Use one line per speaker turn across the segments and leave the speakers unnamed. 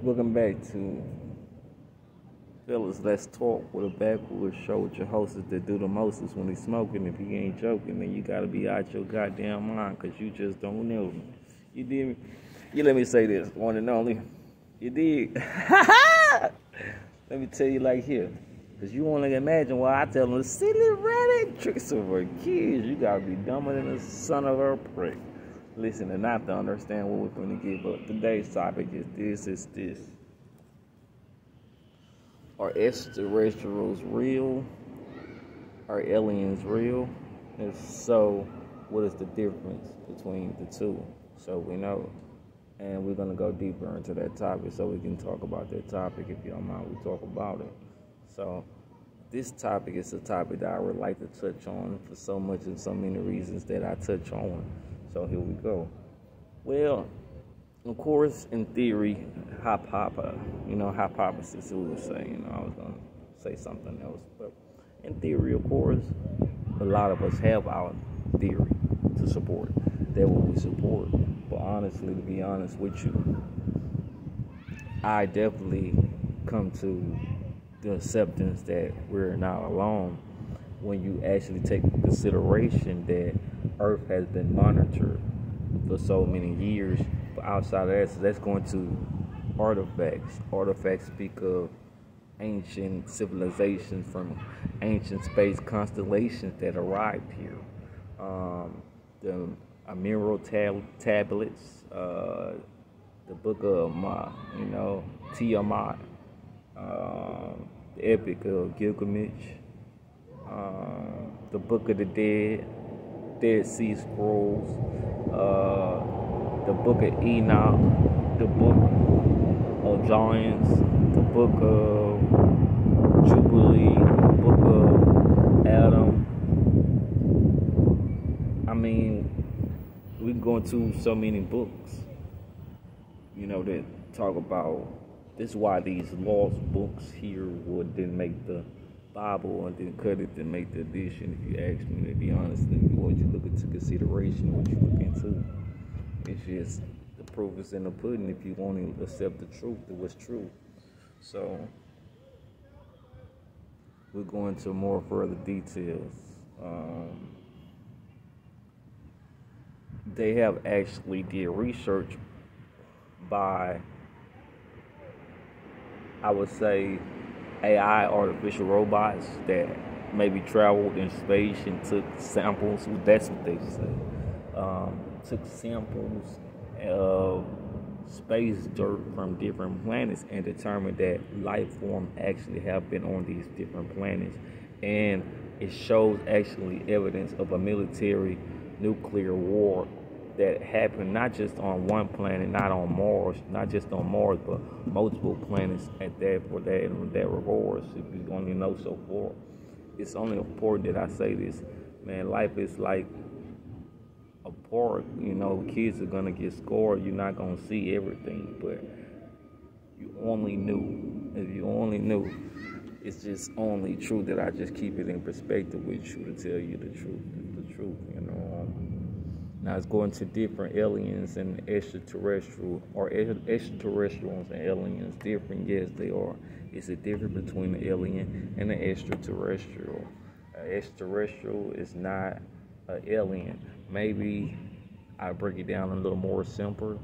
Welcome back to Fellas Let's Talk with a backwood show with your hostess that do the mostest when he's smoking. If he ain't joking, then you gotta be out your goddamn mind because you just don't know. You did me? You let me say this, one and only. You did. Let me tell you like here. Because you want to imagine why I tell them silly rabbit tricks over kids. You gotta be dumber than a son of a prick. Listen, and not to understand what we're going to get, but today's topic is this. Are extraterrestrials real? Are aliens real? If so, what is the difference between the two? So we know. And we're going to go deeper into that topic so we can talk about that topic. If you don't mind, we talk about it. So this topic is a topic that I would like to touch on for so much and so many reasons that I touch on. So here we go. Well, of course, in theory, hypothesis, we would say. I was going to say something else. But in theory, of course, a lot of us have our theory to support. That what we support. But honestly, to be honest with you, I definitely come to the acceptance that we're not alone when you actually take into consideration that Earth has been monitored for so many years. But outside of that, so that's going to artifacts. Artifacts speak of ancient civilizations from ancient space constellations that arrived here. The mineral tablets, the book of Tiamat, the Epic of Gilgamesh, the Book of the Dead Sea Scrolls, the Book of Enoch, the Book of Giants, the Book of Jubilee, the Book of Adam. I mean, we can go into so many books, that talk about this is why these lost books here didn't make the Bible and didn't cut it to make the edition. If you ask me, to be honest, what you look into consideration, what you look into, it's just the proof is in the pudding. If you want to accept the truth, it was true. So we're going into more further details. They have actually did research by, I would say, AI, artificial robots that maybe traveled in space and took samples. That's what they say. Took samples of space dirt from different planets and determined that life form actually have been on these different planets. And it shows actually evidence of a military nuclear war that happened not just on one planet, not just on Mars, but multiple planets at that regards. If you only know so far, it's only important that I say this, man. Life is like a park. Kids are gonna get scored. You're not gonna see everything, but you only knew. If you only knew, it's just only true that I just keep it in perspective with you to tell you the truth. Now it's going to different aliens and extraterrestrial, or extraterrestrials and aliens different. Yes, they are. It's a difference between the alien and the extraterrestrial. Extraterrestrial is not an alien. Maybe I break it down a little more simpler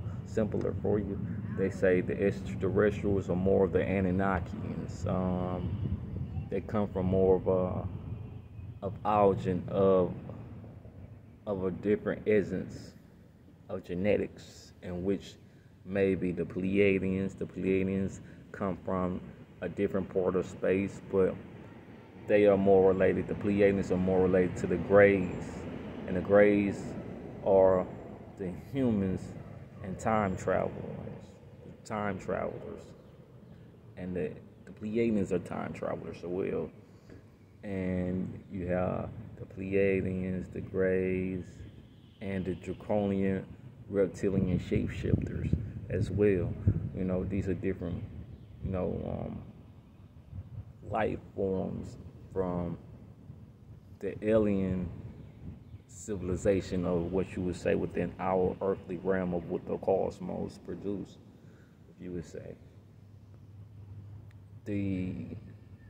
for you. They say the extraterrestrials are more of the Anunnakians. They come from more of origin of a different essence of genetics, in which maybe the Pleiadians come from a different part of space, but they are more related. The Pleiadians are more related to the Greys, and the Greys are the humans and time travelers, and the Pleiadians are time travelers as well. And you have the Pleiadians, the Greys, and the draconian reptilian shapeshifters as well. These are different, life forms from the alien civilization of what you would say within our earthly realm of what the cosmos produce, if you would say. The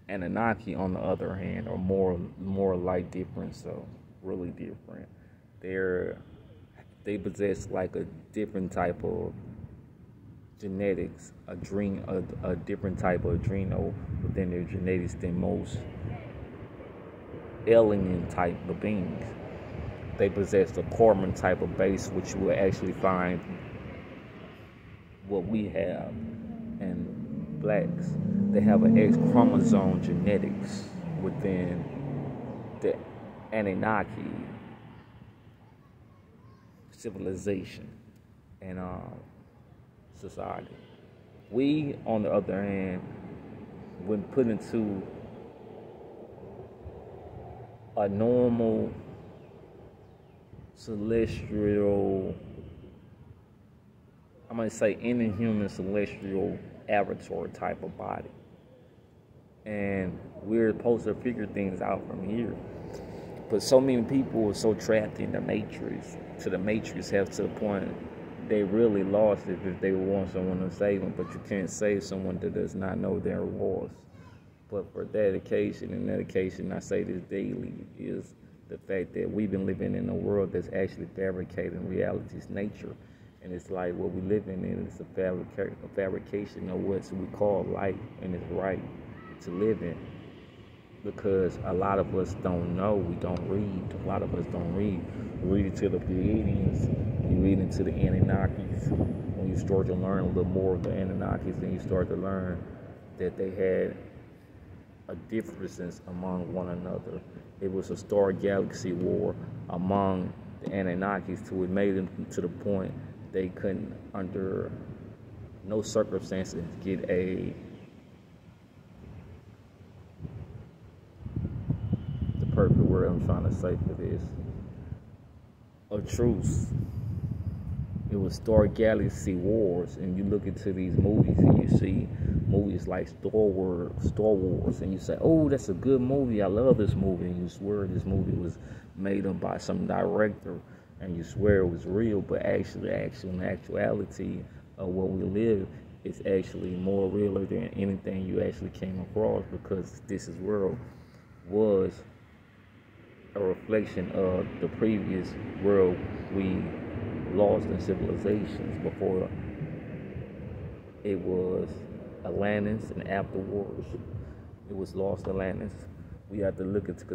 Anunnaki, on the other hand, are more like different, so really different. They're they possess like a different type of genetics, a different type of adrenal within their genetics than most alien type of beings. They possess a carbon type of base, which you will actually find what we have in blacks. They have an X chromosome genetics within the Anunnaki civilization and society. We, on the other hand, when put into a normal celestial, I'm going to say inhuman celestial avatar type of body. And we're supposed to figure things out from here. But so many people are so trapped in the matrix, to the point they really lost it if they want someone to save them. But you can't save someone that does not know they're lost. But for dedication, I say this daily, is the fact that we've been living in a world that's actually fabricating reality's nature. And it's like what we live in is a fabrication of what we call life, and it's right to live in. Because a lot of us don't know, we don't read. A lot of us don't read. We read into the Pleiadians, you read into the Anunnakis. When you start to learn a little more of the Anunnakis, then you start to learn that they had a differences among one another. It was a star galaxy war among the Anunnakis till it made them to the point they couldn't, under no circumstances, get the perfect word I'm trying to say for this, a truce. It was star galaxy wars, and you look into these movies and you see movies like Star Wars, and you say, oh, that's a good movie, I love this movie, and you swear this movie was made up by some director, and you swear it was real, but in actuality of what we live is actually more realer than anything you actually came across, because this world was a reflection of the previous world we lost in civilizations. Before it was Atlantis, and afterwards it was lost Atlantis. We have to look into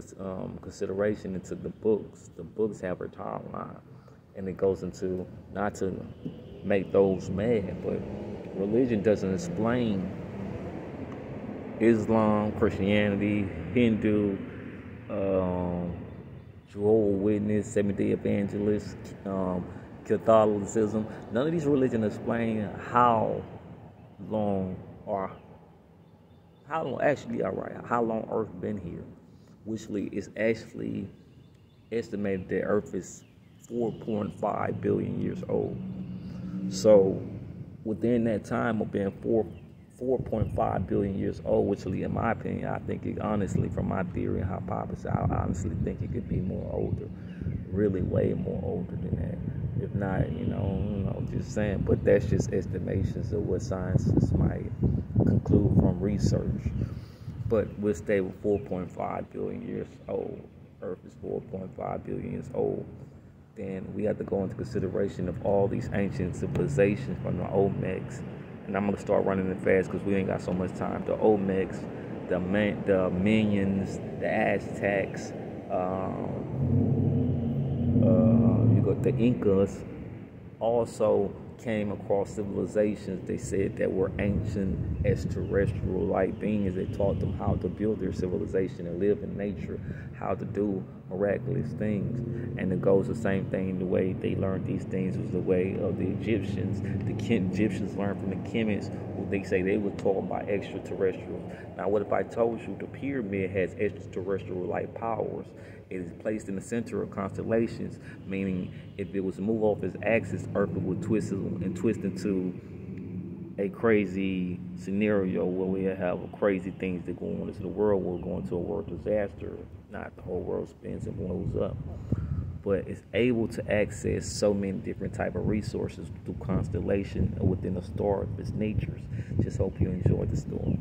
consideration into the books. The books have a timeline, and it goes into, not to make those mad, but religion doesn't explain Islam, Christianity, Hindu, Jehovah's Witness, Seventh-day Adventists, Catholicism. None of these religions explain how long Earth been here, which is actually estimated that Earth is 4.5 billion years old. So within that time of being 4.5 billion years old, which, in my opinion, I think it, honestly, from my theory and hypothesis, I honestly think it could be more older, really way more older than that. If not, just saying. But that's just estimations of what scientists might conclude from research. But we'll stay with 4.5 billion years old. Earth is 4.5 billion years old. Then we have to go into consideration of all these ancient civilizations from the Olmecs. And I'm going to start running it fast because we ain't got so much time. The Olmecs, the Mayans, the Aztecs, you got the Incas, also came across civilizations they said that were ancient extraterrestrial-like beings. They taught them how to build their civilization and live in nature, how to do miraculous things. And it goes the same thing. The way they learned these things was the way of the Egyptians. The Egyptians learned from the chemists, who they say they were taught by extraterrestrials. Now, what if I told you the pyramid has extraterrestrial-like powers? It is placed in the center of constellations, meaning if it was to move off its axis, Earth would twist into a crazy scenario where we have crazy things that go on into the world. We're going to a world disaster. Not the whole world spins and blows up. But it's able to access so many different type of resources through constellation within the star of its natures. Just hope you enjoyed the story.